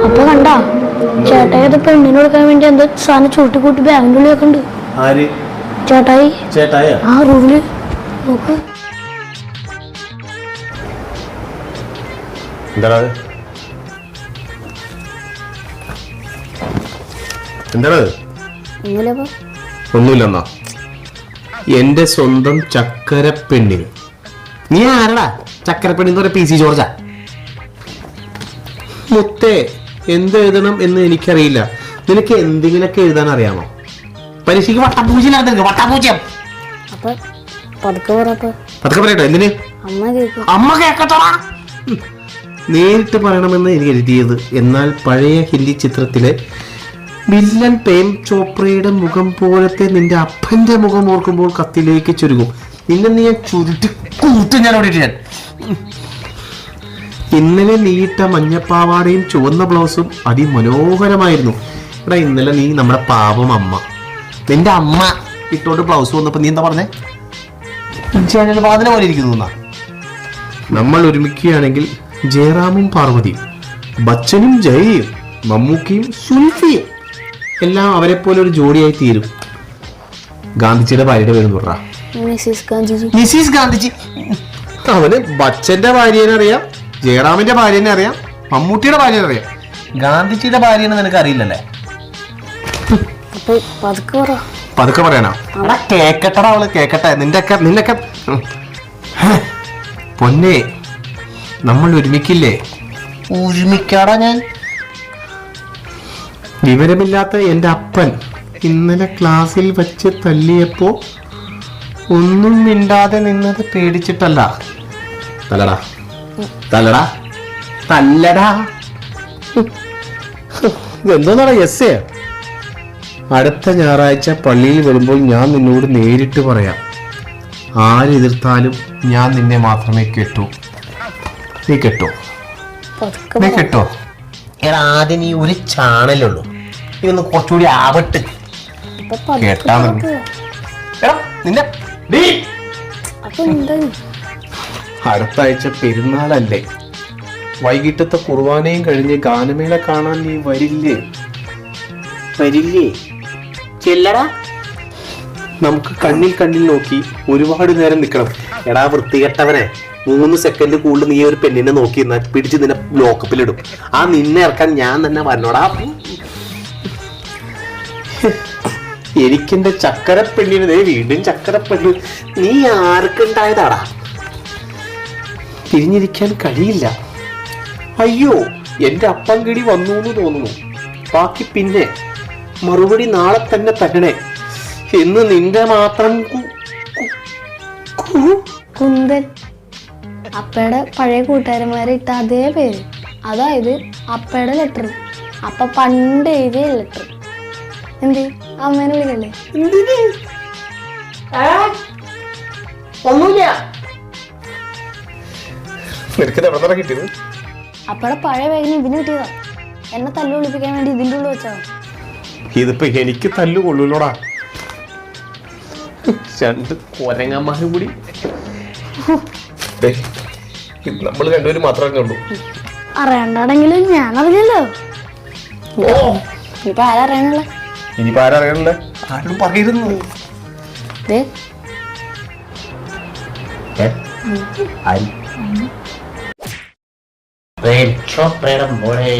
അപ്പൊ കണ്ടാ ചേട്ടായി പെണ്ണിന് കൊടുക്കാൻ വേണ്ടി എന്താ സാധനം ചൂട്ടിക്കൂട്ടി ബാങ്കിന്റെ ഉള്ളിലൊക്കെ ഉണ്ട്. ചേട്ടായി ആ റൂമില് നോക്ക്. ഒന്നുമില്ലെന്നാ എന്റെ സ്വന്തം ചക്കരപ്പെണ്ണിന്. നീ ആരടാ ചക്കരപ്പെണ്ണിന്ന് പറയാ? PC ജോർജാ? മുത്തേ, എന്ത് എഴുതണം എന്ന് എനിക്കറിയില്ല. നിനക്ക് എന്തെങ്കിലുമൊക്കെ എഴുതാൻ അറിയാമോ? പരീക്ഷയ്ക്ക് വട്ടപൂജ്യം. പതുക്കെ പറയട്ടെ. എന്തിന്? അമ്മ കേക്കത്തോടാ. നേരിട്ട് പറയണമെന്ന് എനിക്ക് എഴുതിയത്. എന്നാൽ പഴയ ഹിന്ദി ചിത്രത്തിലെ വില്ലൻ പ്രേം ചോപ്രയുടെ മുഖം പോലത്തെ നിന്റെ അപ്പന്റെ മുഖം ഓർക്കുമ്പോൾ കത്തിലേക്ക് ചുരുങ്ങും. നിന്നെ നീ ചുരുട്ടി കൂട്ടും ഞാൻ ഓടിയിട്ട്. ഇന്നലെ നീയിട്ട മഞ്ഞപ്പാവാടയും ചുവന്ന ബ്ലൗസും അതിമനോഹരമായിരുന്നു. എടാ, ഇന്നലെ നീ നമ്മുടെ പാവം അമ്മ, നിന്റെ അമ്മ ഇട്ടോട്ട് ബ്ലൗസ് വന്നപ്പോ നീ എന്താ പറഞ്ഞേ? ജനൽവാദന പോലെ ഇരിക്കുന്നു. നമ്മൾ ഒരുമിക്കുകയാണെങ്കിൽ ജയറാമും പാർവതിയും, ബച്ചനും ജയയും, മമ്മൂക്കയും സുൽഫിയും എല്ലാം അവരെ പോലെ ഒരു ജോഡിയായി തീരും. ഗാന്ധിജിയുടെ ഭാര്യയുടെ പേര് പറ. മിസിസ് ഗാന്ധിജി. അവന് ബച്ചന്റെ ഭാര്യനെ അറിയാം, ജയറാമിന്റെ ഭാര്യനെ അറിയാം, മമ്മൂട്ടിയുടെ ഭാര്യനെ അറിയാം. ഗാന്ധിജിയുടെ ഭാര്യനെ നിനക്ക് അറിയില്ലല്ലേ? പതുക്കെ പറയാനാ? കേക്കട്ടടാ അവള്, കേക്കട്ടെ. നിന്നൊക്കെ പൊന്നെ, നമ്മൾ ഒരുമിക്കില്ലേ? ഒരുമിക്കാടാ ഞാൻ. വിവരമില്ലാത്ത എന്റെ അപ്പൻ ഇന്നലെ ക്ലാസ്സിൽ വെച്ച് തല്ലിയപ്പോ ഒന്നും മിണ്ടാതെ നിന്നത് പേടിച്ചിട്ടല്ല. തല്ലടാ തല്ലടാ തല്ലടാ. എന്തോന്നാടാ എസ്? അടുത്ത ഞായറാഴ്ച പള്ളിയിൽ വരുമ്പോൾ ഞാൻ നിന്നോട് നേരിട്ട് പറയാം. ആരെതിർത്താലും ഞാൻ നിന്നെ മാത്രമേ കെട്ടൂ. നീ കെട്ടോ? നീ കെട്ടോ? എടാ, ആദ്യം നീ ഒരു ചാണലുള്ളൂ. നീ ഒന്ന് കുറച്ചുകൂടി ആവട്ട്. കേട്ടാ നിന്നെ. അടുത്ത ആഴ്ച പെരുന്നാളല്ലേ? വൈകിട്ടത്തെ കുർബാനയും കഴിഞ്ഞ് ഗാനമേള കാണാൻ നീ വരില്ലേ? ചെല്ലടാ. നമുക്ക് കണ്ണിൽ നോക്കി ഒരുപാട് നേരം നിൽക്കണം. എടാ വൃത്തികെട്ടവനെ, 3 സെക്കൻഡ് കൂടുതൽ നീ ഒരു പെണ്ണിനെ നോക്കി പിടിച്ച് നിന്നെ ലോക്കപ്പിലിടും. ആ നിന്നെ ഇറക്കാൻ ഞാൻ തന്നെ വരണോടാ. എനിക്കെന്റെ ചക്കരപ്പെണ്ണിനെ വീണ്ടും ചക്കരപ്പെണ്ണു. നീ ആർക്കുണ്ടായതാടാ? തിരിഞ്ഞിരിക്കാൻ കഴിയില്ല. അയ്യോ, എന്റെ അപ്പം കിടി വന്നു എന്ന് തോന്നുന്നു. ബാക്കി പിന്നെ മറുപടി നാളെ തന്നെ തരണേ എന്ന് നിന്റെ മാത്രം കുന്തൻ. അപ്പയുടെ പഴയ കൂട്ടുകാരന്മാരെ ഇട്ട അതേ പേര്, അതായത് അപ്പയുടെ ലെറ്റർ. അപ്പ പണ്ട് എഴുതിയ ലെറ്റർ. എന്ത് അമ്മേനെ വിളിക്കല്ലേ? അപ്പയുടെ പഴയ വേഗം ഇതിന് കിട്ടിയതാ. എന്നെ തല്ലു വിളിപ്പിക്കാൻ വേണ്ടി ഇതിൻ്റെ ഉള്ളിൽ വെച്ചതാ. ഇതിപ്പോ എനിക്ക് തല്ലു കൊള്ളൂലോടാ. രണ്ട് കൊരങ്ങന്മാരും കൂടി. നമ്മൾ രണ്ടുപേരും മാത്രമേ ഉള്ളൂ. അറിയണ്ടെങ്കിലും ഞാൻ അറിഞ്ഞല്ലോ. ഇനിയിപ്പോ ആരറിയാനുള്ള? ഇനിയിപ്പോ ആരറിയാനുള്ള? ആരും പറയുന്നു. പ്രേം ചോപ്രയുടെ മോളെ